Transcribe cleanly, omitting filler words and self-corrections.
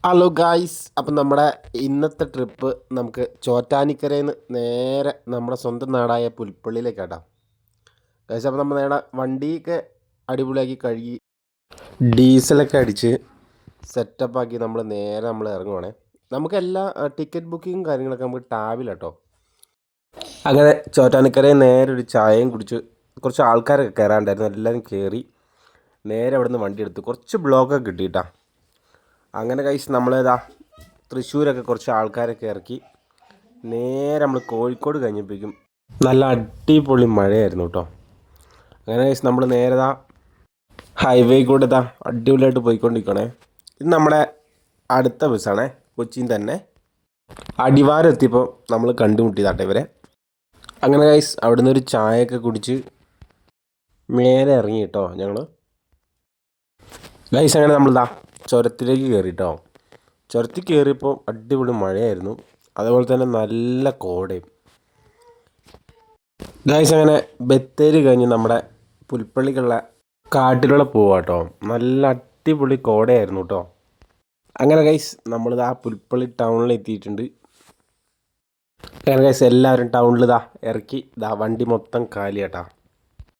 Hello guys, അപ്പം നമ്മുടെ ഇന്നത്തെ ട്രിപ്പ് നമുക്ക് ചോറ്റാനിക്കരയിൽ നിന്ന് നേരെ നമ്മുടെ സ്വന്തം നാടായ പുൽപ്പള്ളിയിലേക്കാട്ടോ. ഗായ്സ്, അപ്പോൾ നമ്മൾ നേരെ വണ്ടിയൊക്കെ അടിപൊളിയാക്കി കഴുകി ഡീസലൊക്കെ അടിച്ച് സെറ്റപ്പാക്കി നമ്മൾ ഇറങ്ങുവാണേ. നമുക്ക് എല്ലാ ടിക്കറ്റ് ബുക്കിങ്ങും കാര്യങ്ങളൊക്കെ നമുക്ക് ടാബിലാട്ടോ. അങ്ങനെ ചോറ്റാനിക്കരയിൽ നേരെ ഒരു ചായയും കുടിച്ച് കുറച്ച് ആൾക്കാരൊക്കെ കയറാണ്ടായിരുന്നു. എല്ലാവരും കയറി നേരെ അവിടെ നിന്ന് വണ്ടി എടുത്ത് കുറച്ച് ബ്ലോക്കൊക്കെ കിട്ടിയിട്ടാ. അങ്ങനെ കഴിച്ച് നമ്മളിതാ തൃശ്ശൂരൊക്കെ കുറച്ച് ആൾക്കാരൊക്കെ ഇറക്കി നേരെ നമ്മൾ കോഴിക്കോട് കഴിഞ്ഞപ്പോഴേക്കും നല്ല അടിപൊളി മഴയായിരുന്നു കേട്ടോ. അങ്ങനെ കഴിച്ച് നമ്മൾ നേരെ ഹൈവേ കൂടെ അടിപൊളിയായിട്ട് പോയിക്കൊണ്ടിരിക്കണേ. ഇത് നമ്മുടെ അടുത്ത ബസ്സാണേ, കൊച്ചിയിൽ തന്നെ അടിവാരം എത്തിയപ്പോൾ നമ്മൾ കണ്ടുമുട്ടിയതാട്ടെ ഇവരെ. അങ്ങനെ കഴിച്ച് അവിടെ നിന്ന് ഒരു ചായയൊക്കെ കുടിച്ച് മേലെ ഇറങ്ങി കേട്ടോ ഞങ്ങൾ. ഗൈസ്, അങ്ങനെ നമ്മളിതാ ചുരത്തിലേക്ക് കയറി കേട്ടോ. ചുരത്തിൽ കയറിയപ്പോൾ അടിപൊളി മഴയായിരുന്നു, അതുപോലെ തന്നെ നല്ല കോടയും. ഗൈസ്, അങ്ങനെ ബത്തേരി കഴിഞ്ഞ് നമ്മുടെ പുൽപ്പള്ളിക്കുള്ള കാട്ടിലൂടെ പോവാം കേട്ടോ. നല്ല അടിപൊളി കോടയായിരുന്നു കേട്ടോ. അങ്ങനെ ഗൈസ്, നമ്മളിതാ പുൽപ്പള്ളി ടൗണിൽ എത്തിയിട്ടുണ്ട്. അങ്ങനെ ഗൈസ്, എല്ലാവരും ടൗണിൽ ഇറക്കി വണ്ടി മൊത്തം കാലി കേട്ടോ.